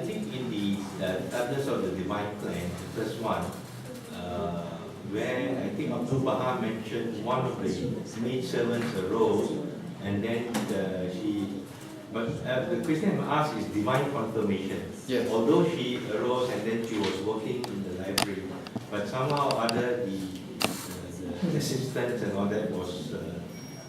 think in the Others of the Divine Plan, the first one, where I think Abdul Baha mentioned one of the maid servants arose, and then the question asked is divine confirmation. Yes. Although she arose and then she was working in the library, but somehow or other the assistants and all that was,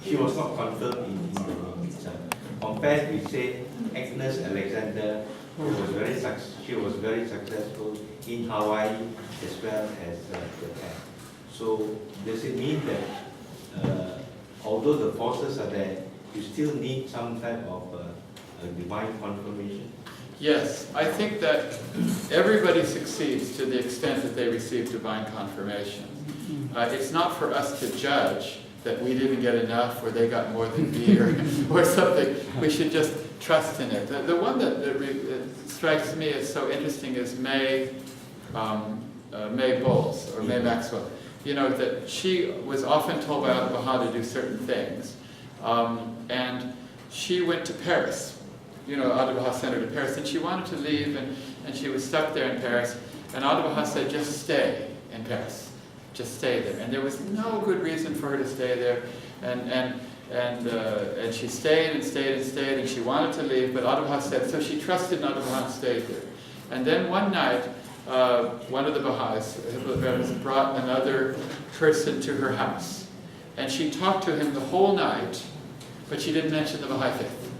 she was not confirmed in the name itself. Compared with, say, Agnes Alexander, she was very successful in Hawaii as well as Japan. So does it mean that although the forces are there, you still need some type of a divine confirmation? Yes, I think that everybody succeeds to the extent that they receive divine confirmation. It's not for us to judge that we didn't get enough or they got more than me or something. We should just trust in it. The one that strikes me as so interesting is May Bowles, or May Maxwell. You know, that she was often told by Abdu'l Baha to do certain things. And she went to Paris. You know, Abdu'l Baha sent her to Paris, and she wanted to leave, and she was stuck there in Paris. And Abdu'l Baha said, just stay in Paris. Just stay there. And there was no good reason for her to stay there. And she stayed and stayed and stayed, and she wanted to leave, but Abdu'l Baha said, so she trusted Abdu'l Baha and stayed there. And then one night, one of the Baha'is brought another person to her house. And she talked to him the whole night, but she didn't mention the Baha'i faith.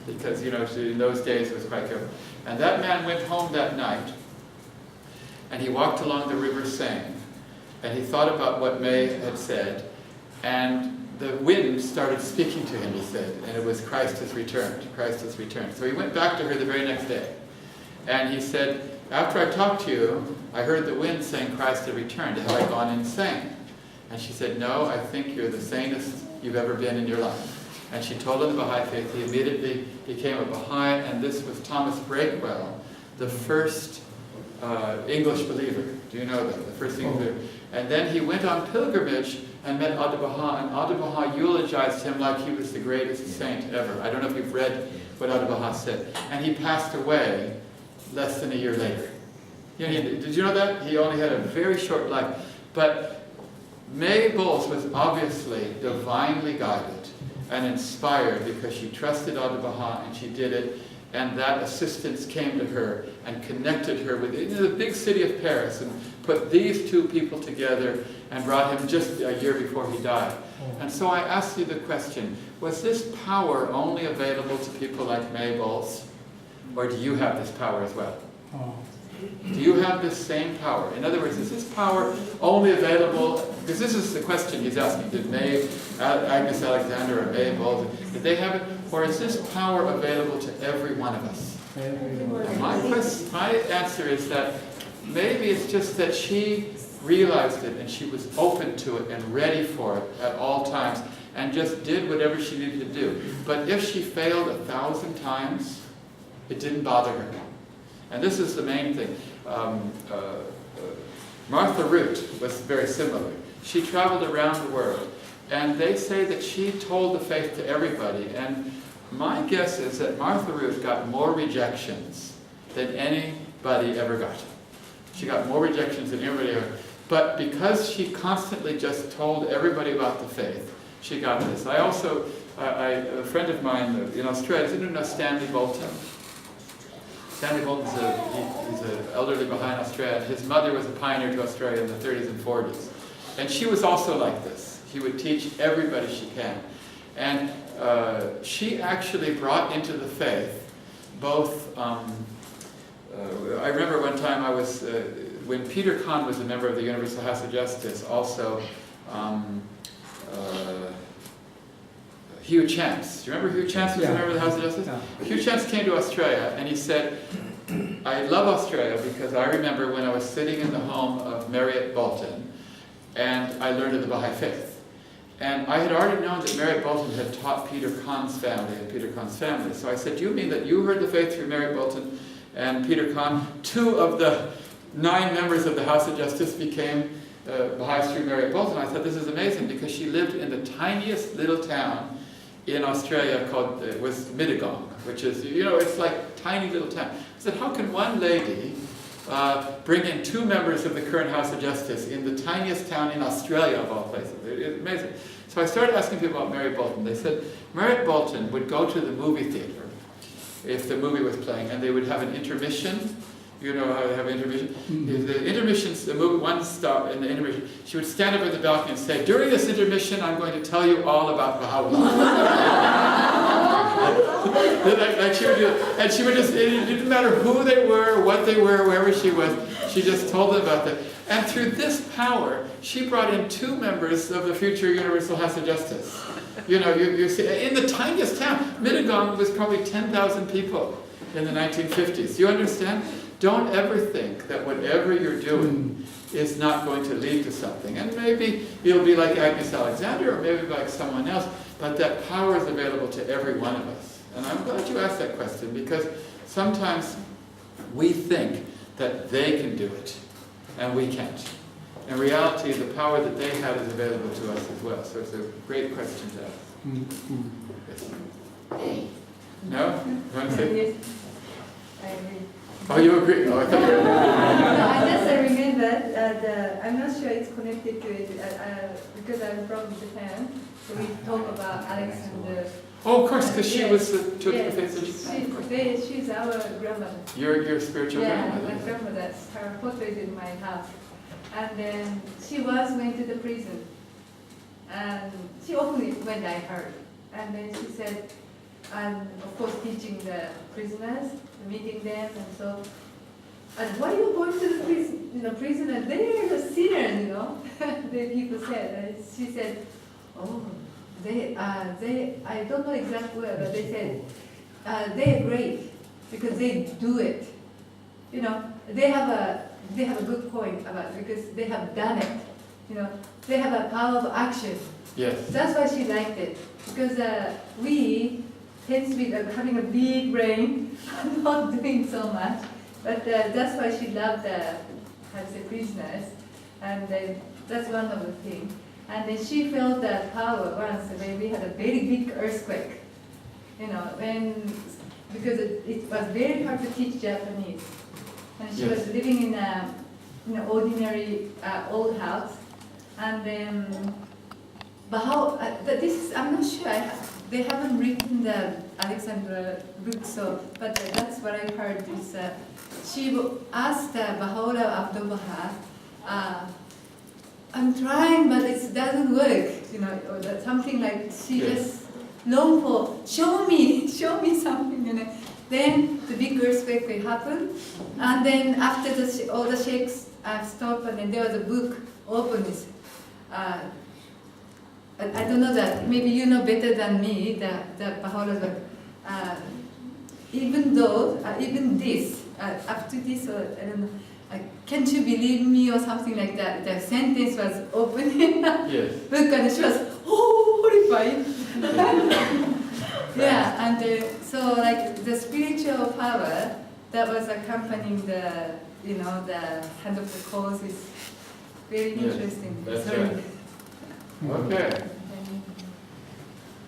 Because, you know, in those days it was quite careful. And that man went home that night, and he walked along the river Seine, and he thought about what May had said, and the wind started speaking to him, he said, and it was Christ has returned, Christ has returned. So he went back to her the very next day, and he said, after I talked to you, I heard the wind saying Christ had returned. Have I gone insane? And she said, no, I think you're the sanest you've ever been in your life. And she told him the Baha'i faith. He immediately became a Baha'i, and this was Thomas Breakwell, the first English believer. Do you know that? The first English believer. And then he went on pilgrimage and met Abdu'l Baha, and Abdu'l Baha eulogized him like he was the greatest saint ever. I don't know if you've read what Abdu'l Baha said. And he passed away less than a year later. You know, did you know that? He only had a very short life. But May Bowles was obviously divinely guided and inspired because she trusted Abdu'l Baha and she did it, and that assistance came to her and connected her with the big city of Paris and put these two people together and brought him just a year before he died. And so I asked you the question, was this power only available to people like May Bowles, or do you have this power as well? Do you have this same power? In other words, is this power only available, because this is the question he's asking, did Agnes Alexander or May Bowles, did they have it? Or is this power available to every one of us? My answer is that maybe it's just that she realized it and she was open to it and ready for it at all times and just did whatever she needed to do. But if she failed 1,000 times, it didn't bother her. And this is the main thing. Martha Root was very similar. She traveled around the world, and they say that she told the faith to everybody. And my guess is that Martha Root got more rejections than anybody ever got. She got more rejections than anybody ever. But because she constantly just told everybody about the faith, she got this. I also, a friend of mine in Australia, didn't you know Stanley Bolton? Stanley Bolton's he's an elderly Baha'i in Australia. His mother was a pioneer to Australia in the 30s and 40s. And she was also like this. She would teach everybody she can. And she actually brought into the faith both, I remember one time I was, when Peter Kahn was a member of the Universal House of Justice, also Hugh Chance. Do you remember Hugh Chance was a member of the House of Justice? Yeah. Hugh Chance came to Australia and he said, I love Australia because I remember when I was sitting in the home of Marriott Bolton and I learned of the Baha'i faith. And I had already known that Marriott Bolton had taught Peter Kahn's family and Peter Kahn's family. So I said, do you mean that you heard the faith through Marriott Bolton and Peter Kahn? 2 of the 9 members of the House of Justice became Baha'is through Marriott Bolton. I thought this is amazing because she lived in the tiniest little town in Australia called, was Mittagong, which is, you know, it's like tiny little town. said, how can one lady bring in 2 members of the current House of Justice in the tiniest town in Australia, of all places? It's amazing. So I started asking people about Mary Bolton. They said Mary Bolton would go to the movie theater if the movie was playing, and they would have an intermission. You know how they have intermission? If the intermissions, the movie, one stop in the intermission, she would stand up at the balcony and say, during this intermission, I'm going to tell you all about Baha'u'llah. like she would do, and she would just, it didn't matter who they were, what they were, wherever she was, she just told them about that. And through this power, she brought in 2 members of the future Universal House of Justice. You know, you see, in the tiniest town, Mittagong was probably 10,000 people in the 1950s. You understand? Don't ever think that whatever you're doing is not going to lead to something. And maybe you'll be like Agnes Alexander, or maybe like someone else, but that power is available to every one of us. And I'm glad you asked that question, because sometimes we think that they can do it, and we can't. In reality, the power that they had is available to us as well. So it's a great question to ask. Yes. No? You want to say? Yes, I agree. Oh, you agree? Oh, I thought you were No, I just remember I'm not sure it's connected to it because I'm from Japan. So we talk about Alexander. Oh, of course, because she Yes. was took the Yes, face of Japan. she's our grandmother. Your spiritual Yeah, grandmother. my grandmother. Her portrait in my house. And then she went to the prison. And she openly went, I heard. And then she said, and of course teaching the prisoners, meeting them, and so. And why are you going to the prison? And they are sinners, the people said. And she said, oh, I don't know exact word, but they said, they're great because they do it. They have a good point about it because they have done it. They have a power of action. Yes. That's why she liked it, because we tend to be having a big brain, not doing so much. But that's why she loved as the prisoners, and that's one of the things. And then she felt that power once when we had a very big earthquake. Because it was very hard to teach Japanese, and she was living in an ordinary old house, and then. But I'm not sure. They haven't written the Alexandra book, but that's what I heard. Is she asked Baha'u'llah Abdu'l-Baha, I'm trying, but it doesn't work. Or that something like she just long for show me something. Then the big earthquake will happen, and then after all the shakes stopped, and then there was a book opened. I don't know that. Maybe you know better than me that Baha'u'llah, but even this, up to this, or I don't know, can't you believe me or something like that? The sentence was open in the book, and she was horrified. Yeah, and so like the spiritual power that was accompanying the hand of the cause is very interesting. That's Sorry. right. Okay.